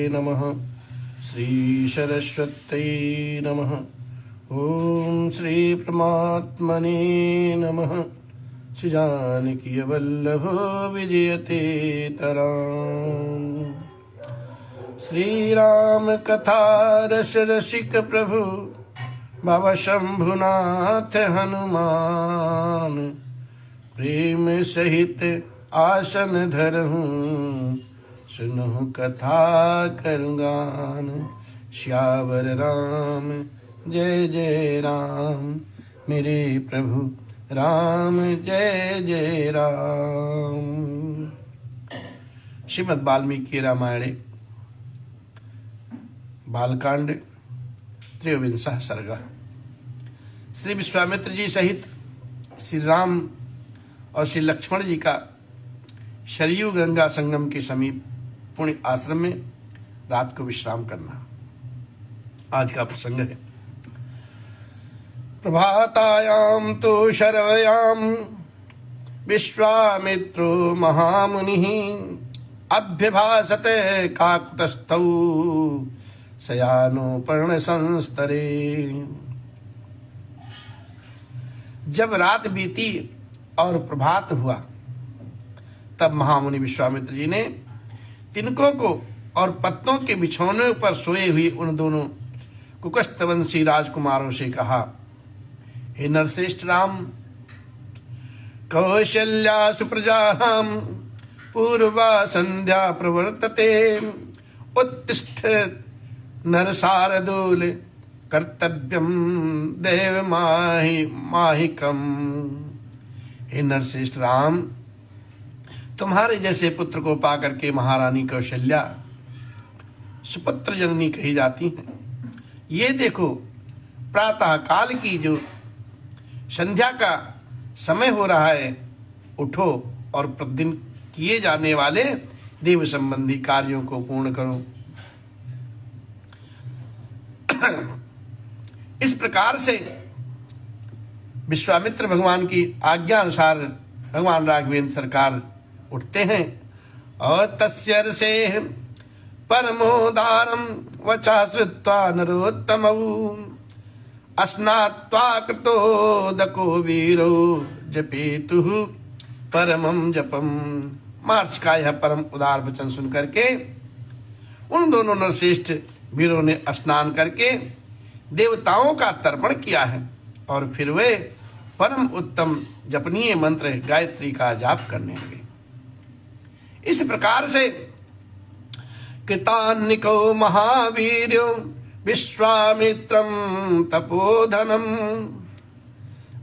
नमः। श्री सरस्वत्यै नमः। ओम श्री परमात्मने नमः। श्री जानकी वल्लभो विजयते तराम। श्री राम कथा रस रसिक प्रभु भव शंभुनाथ हनुमान। प्रेम सहित आसन धरहूँ सुनहु कथा करुगान। श्यावर राम जय जय राम मेरे प्रभु राम जय जय राम। श्रीमद् वाल्मीकि रामायणे बालकांड त्रयोविंशः सर्ग। श्री विश्वामित्र जी सहित श्री राम और श्री लक्ष्मण जी का सरयू गंगा संगम के समीप पुण्य आश्रम में रात को विश्राम करना आज का प्रसंग है। प्रभातायाम तो शरवयाम विश्वामित्रो महामुनिः अभ्यभासते काकुतस्थौ शयानो पर्णसंस्तरे। जब रात बीती और प्रभात हुआ तब महामुनि विश्वामित्र जी ने तिनकों को और पत्तों के बिछौने पर सोए हुए उन दोनों कुकस्थवंशी राजकुमारों से कहा, हे नरश्रेष्ठ राम, कौशल्या सुप्रजानां पूर्वा संध्या प्रवर्तते उत्तिष्ठ नरसारदूल कर्तव्यम देव माहिकम। हे नरश्रेष्ठ राम, तुम्हारे जैसे पुत्र को पाकर के महारानी कौशल्या सुपुत्र जननी कही जाती हैं। ये देखो, प्रातः काल की जो संध्या का समय हो रहा है, उठो और प्रतिदिन किए जाने वाले देव संबंधी कार्यों को पूर्ण करो। इस प्रकार से विश्वामित्र भगवान की आज्ञा अनुसार भगवान राघवेंद्र सरकार उठते हैं और तस्य रसे परमोदारम वचा श्रुत्वा नरोत्तमौ अस्नात्वा कृतोदको वीरो जपेतुः परमं जपम। महर्षि का यह परम उदार वचन सुन करके उन दोनों नरश्रेष्ठ वीरों ने स्नान करके देवताओं का तर्पण किया है और फिर वे परम उत्तम जपनीय मंत्र गायत्री का जाप करने लगे। इस प्रकार से कृतान्निको महावीर्यो विश्वामित्रं तपोधनम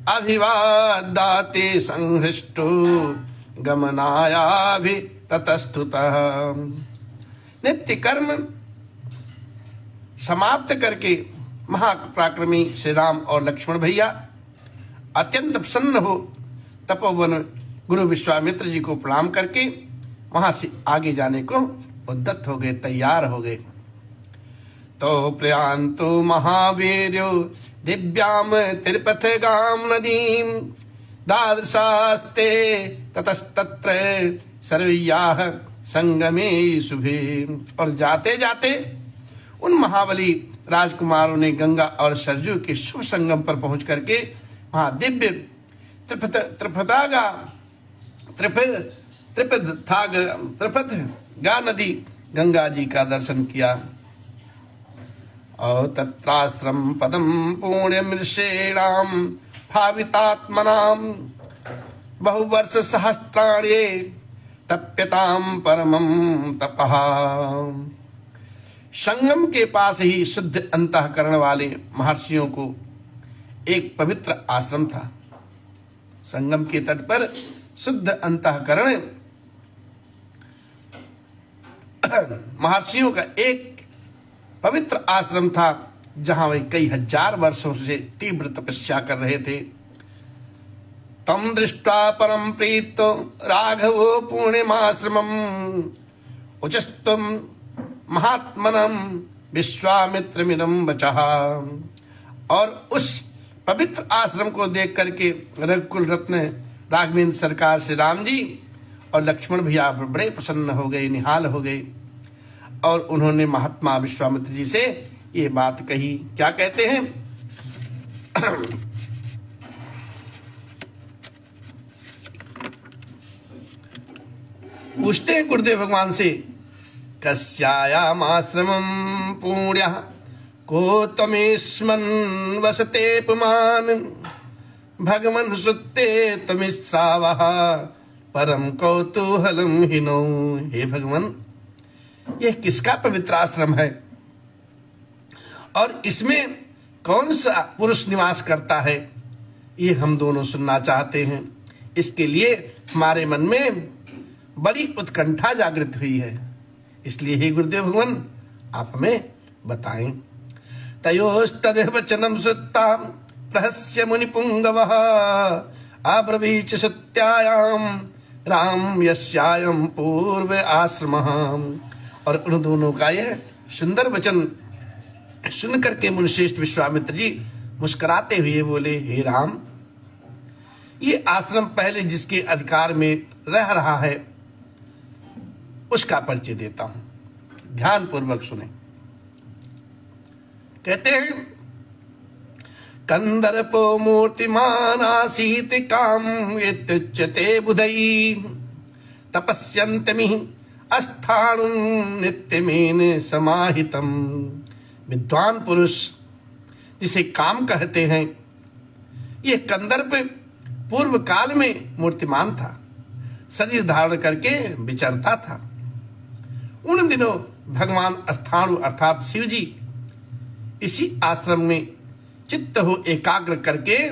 अभिवादाते संहृष्टो गमनायाभि ततस्तुतः। नित्य कर्म समाप्त करके महापराक्रमी श्री राम और लक्ष्मण भैया अत्यंत प्रसन्न हो तपोवन गुरु विश्वामित्र जी को प्रणाम करके वहां से आगे जाने को उद्यत हो गए, तैयार हो गए। तो प्रयान्तु महावीर्यो दिव्याम तिरुपथगाम नदीम द्वादशास्ते ततस्तत्र सर्वयाः संगमे शुभे। और जाते जाते उन महाबली राजकुमारों ने गंगा और सरयू के शुभ संगम पर पहुंच करके वहां दिव्य त्रिपथगा नदी गंगा जी का दर्शन किया। और तत्राश्रम पदम पुण्य मृषेणाम भावितात्मनाम बहुवर्ष सहस्राण्ये तप्यताम परमं तपः। संगम के पास ही शुद्ध अंतःकरण वाले महर्षियों को एक पवित्र आश्रम था। संगम के तट पर शुद्ध अंतःकरण महर्षियों का एक पवित्र आश्रम था, जहां वे कई हजार वर्षों से तीव्र तपस्या कर रहे थे। तम दृष्ट्वा परम प्रीतो राघवो पूर्णिमाश्रमम उचस्तम महात्मनम विश्वामित्रमिदं वचः। और उस पवित्र आश्रम को देख करके रघुकुल रत्न राघवेंद्र सरकार श्री राम जी और लक्ष्मण भैया बड़े प्रसन्न हो गए, निहाल हो गए। और उन्होंने महात्मा विश्वामित्र जी से ये बात कही। क्या कहते हैं? पूछते हैं गुरुदेव भगवान से, कस्यायामाश्रमं पुण्यः को त्वमेस्मन् वसते पुमान् भगवन् श्रुते त्वमिश्रावः परम कौतूहलम हिनो। हे भगवान, यह किसका पवित्र आश्रम है और इसमें कौन सा पुरुष निवास करता है, ये हम दोनों सुनना चाहते हैं। इसके लिए हमारे मन में बड़ी उत्कंठा जागृत हुई है, इसलिए हे गुरुदेव भगवान आप हमें बताएं। तयोस्तद्वचनं श्रुत्वा प्रहस्य मुनिपुंगवः अब्रवीच सत्यायां राम यस्यायं पूर्व आश्रमः। और उन दोनों का यह सुंदर वचन सुन करके मुनिश्रेष्ठ विश्वामित्र जी मुस्कुराते हुए बोले, हे राम, ये आश्रम पहले जिसके अधिकार में रह रहा है उसका परिचय देता हूं, ध्यान पूर्वक सुने। कहते हैं, कंदर्पो मूर्तिमान आसीत काम इत्युच्यते बुधई तपस्यन्तमि अस्थाणुं नित्यमेन समाहितम। विद्वान पुरुष जिसे काम कहते हैं, यह कंदर्प पूर्व काल में मूर्तिमान था, शरीर धारण करके विचरता था। उन दिनों भगवान अस्थाणु अर्थात शिव जी इसी आश्रम में चित्त हो एकाग्र करके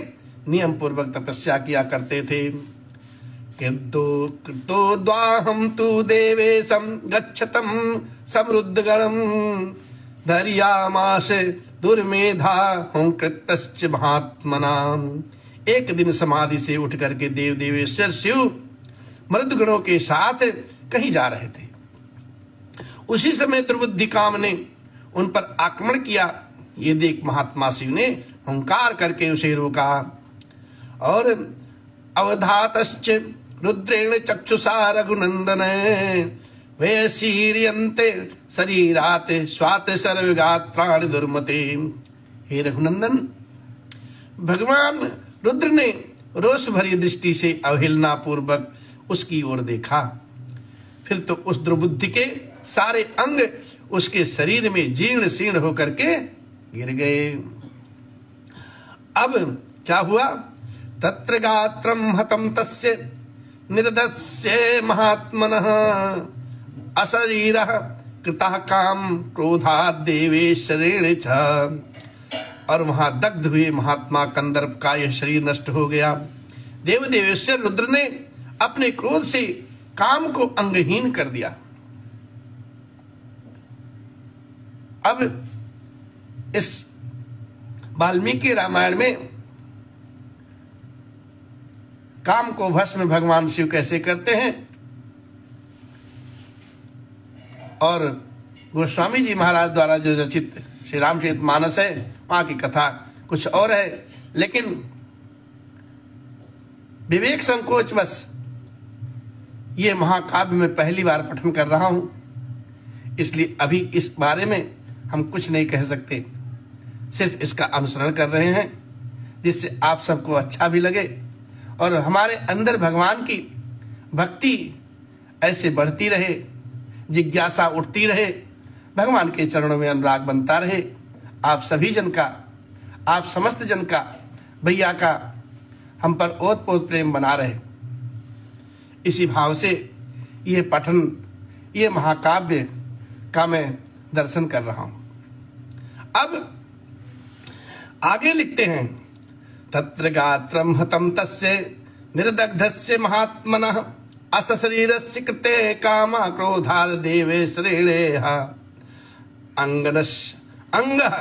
नियम पूर्वक तपस्या किया करते थे। कृतो द्वाहम तु देवेशम गच्छतम समृद्धगणम धर्यामास दुर्मेधा हूं कृतश्च महात्मनाम। एक दिन समाधि से उठ करके देव देवेश्वर शिव मृदगणों के साथ कहीं जा रहे थे। उसी समय दुर्बुद्धि काम ने उन पर आक्रमण किया। ये देख महात्मा शिव ने हुंकार करके उसे रोका और अवधातश्च रुद्रेण चक्षुषा रघुनंदन वैशीर्यन्ते शरीरात स्वात सर्वगात प्राण दुर्मते। हे रघुनंदन, भगवान रुद्र ने रोष भरी दृष्टि से अवहेलना पूर्वक उसकी ओर देखा। फिर तो उस दुर्बुद्धि के सारे अंग उसके शरीर में जीर्ण शीर्ण होकर के गिर गए। अब क्या हुआ? तत्र गात्रम हतम तस्य निर्दस्य महात्मनः अशरीरः कृतः काम क्रोधात् देवेश्वरेण च। और वहां दग्ध हुए महात्मा कंदर्प का यह शरीर नष्ट हो गया। देव देवेश्वर रुद्र ने अपने क्रोध से काम को अंगहीन कर दिया। अब इस वाल्मीकि रामायण में काम को भस्म भगवान शिव कैसे करते हैं और गोस्वामी जी महाराज द्वारा जो रचित श्री रामचरितमानस है वहां की कथा कुछ और है। लेकिन विवेक संकोच बस ये महाकाव्य में पहली बार पठन कर रहा हूं, इसलिए अभी इस बारे में हम कुछ नहीं कह सकते, सिर्फ इसका अनुसरण कर रहे हैं जिससे आप सबको अच्छा भी लगे और हमारे अंदर भगवान की भक्ति ऐसे बढ़ती रहे, जिज्ञासा उठती रहे, भगवान के चरणों में अनुराग बनता रहे। आप सभी जन का, आप समस्त जन का, भैया का हम पर ओतप्रोत प्रेम बना रहे। इसी भाव से ये पठन, ये महाकाव्य का मैं दर्शन कर रहा हूं। अब आगे लिखते हैं, तत्र गात्रम हतम तस्य निर्दग्धस्य महात्मनः असशरीरस्य कृते कामा क्रोधाद देवेश्वरेण अंगनश अंगः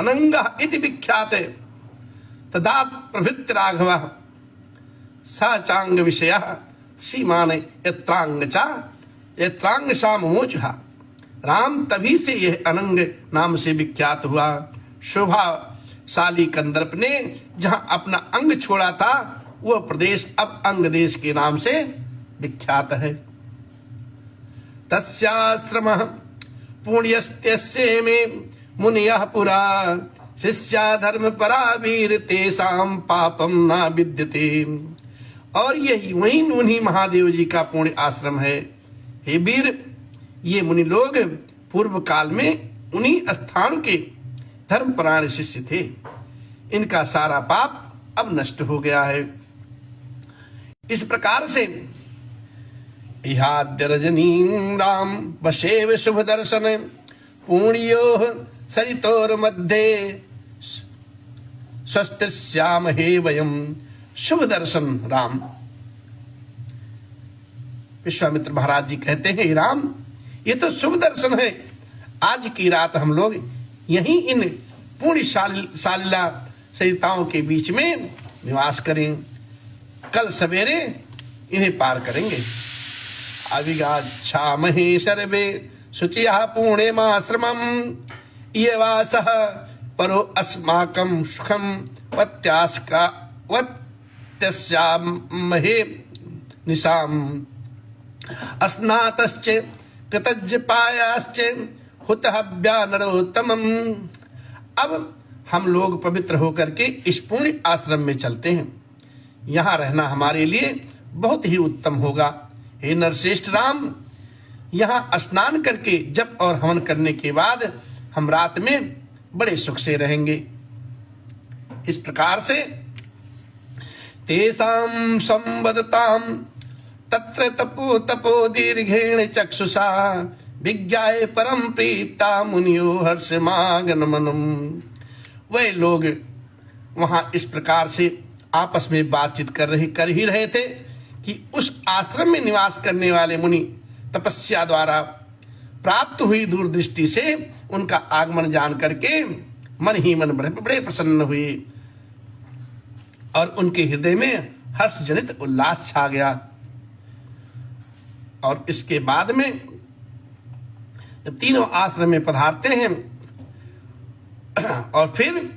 अनंगः इति विख्याते तदा प्रभृति राघवः स चांग विषयः श्रीमान यत्रांग शामोचः। राम तभी से यह अनंग नाम से विख्यात हुआ। शोभाशाली कंदर्प ने जहां अपना अंग छोड़ा था वह प्रदेश अब अंग देश के नाम से विख्यात है। तस्याश्रमः पुण्यस्त्यस्य मे मुनियः पुरा शिष्या धर्म परा वीर तेषाम पापम न विद्यते। और यही वही उन्हीं महादेव जी का पुण्य आश्रम है। हे वीर, ये मुनि लोग पूर्व काल में उन्हीं स्थान के धर्मपरायण शिष्य थे। इनका सारा पाप अब नष्ट हो गया है। इस प्रकार से इहाद्य रजनीं राम वशेव शुभ दर्शन पुण्यो सरितोर मध्य स्वस्तिश्याम हे वयम। शुभ दर्शन राम। विश्वामित्र महाराज जी कहते हैं, हे राम, ये तो शुभ दर्शन है। आज की रात हम लोग यहीं इन पुण्यशालिला सरिताओं के बीच में निवास करें। कल सवेरे इन्हें पार करेंगे। अविगाच्छामहे सर्वे शुचियः पुण्यमाश्रमम् ये वासः परो अस्माकं सुखं वत्यास्यामहे निशाम् अस्नातश्च कृतज्ञपायाश्च हुतहव्या नरोत्तमम्। अब हम लोग पवित्र होकर के इस पुण्य आश्रम में चलते हैं। यहाँ रहना हमारे लिए बहुत ही उत्तम होगा। हे नरश्रेष्ठ राम, यहाँ स्नान करके जप और हवन करने के बाद हम रात में बड़े सुख से रहेंगे। इस प्रकार से तेषां संवदतां तत्र तपो तपो दीर्घेण चक्षुषा विज्ञाय परम प्रीता मुनियो हर्षमागनमनम। वे लोग वहां इस प्रकार से आपस में बातचीत कर ही रहे थे कि उस आश्रम में निवास करने वाले मुनि तपस्या द्वारा प्राप्त हुई दूरदृष्टि से उनका आगमन जान करके मन ही मन बड़े प्रसन्न हुए और उनके हृदय में हर्ष जनित उल्लास छा गया। और इसके बाद में तीनों आश्रम में पधारते हैं और फिर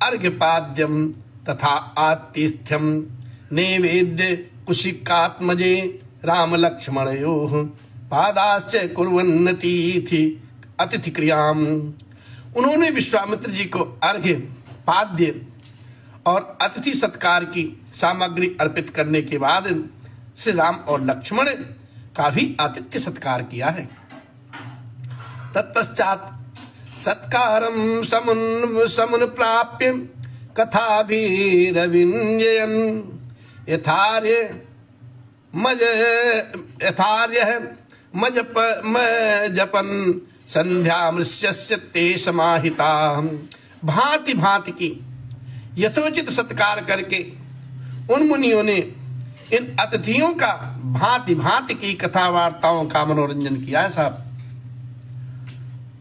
अर्घ्यपाद्यम तथा आतिथ्यम नैवेद्य कुशिकात्मजे राम लक्ष्मणयोः पादाश्च कुर्वन्नतीथि अतिथि क्रियाम। उन्होंने विश्वामित्र जी को अर्घ्य, पाद्य और अतिथि सत्कार की सामग्री अर्पित करने के बाद श्री राम और लक्ष्मण का भी आतिथ्य सत्कार किया है। तत्पश्चात सत्कारम समुन प्राप्य कथाभिरविञ्जयन् मजपन संध्यामृष्यस्य ते समाहिता। भांति भांति की यथोचित सत्कार करके उन मुनियों ने इन अतिथियों का भांति भांति की कथा वार्ताओं का मनोरंजन किया है साहब।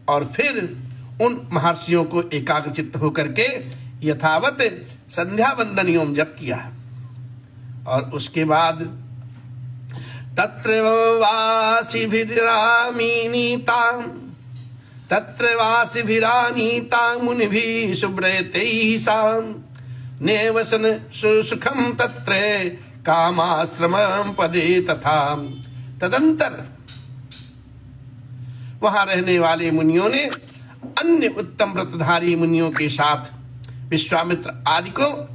और फिर उन महर्षियों को एकाग्रचित्त होकर के यथावत संध्या वंदन एवं जप किया है। और उसके बाद तत्र वासिभिरानीता मुनिभिः शुभ्रतैः साम् नेवसन सुखम तत्र कामाश्रमं पदे तथा। तदंतर वहां रहने वाले मुनियों ने अन्य उत्तम व्रतधारी मुनियों के साथ विश्वामित्र आदि को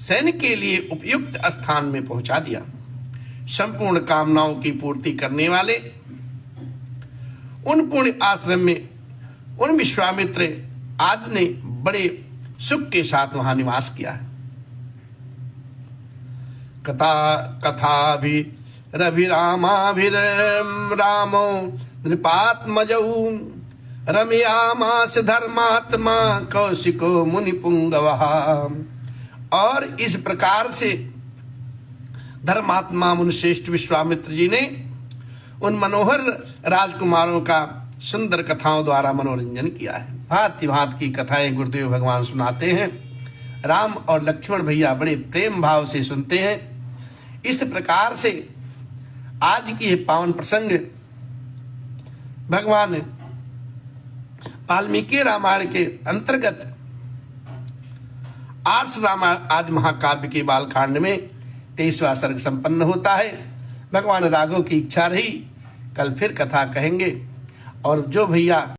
सैन्य के लिए उपयुक्त स्थान में पहुंचा दिया। संपूर्ण कामनाओं की पूर्ति करने वाले उन पुण्य आश्रम में उन विश्वामित्र आदि ने बड़े सुख के साथ वहां निवास किया है। कथाभि रविरामाभिरामो नृपात्मजौ रमयामास धर्मात्मा कौशिको मुनिपुंगवः। और इस प्रकार से धर्मात्मा मुनिश्रेष्ठ विश्वामित्र जी ने उन मनोहर राजकुमारों का सुंदर कथाओं द्वारा मनोरंजन किया है। भांति भांति की कथाएं गुरुदेव भगवान सुनाते हैं। राम और लक्ष्मण भैया बड़े प्रेम भाव से सुनते हैं। इस प्रकार से आज की ये पावन प्रसंग भगवान वाल्मीकि रामायण के अंतर्गत आर्ष रामायण आदि महाकाव्य के बालकांड में 23वां सर्ग संपन्न होता है। भगवान राघव की इच्छा रही कल फिर कथा कहेंगे। और जो भैया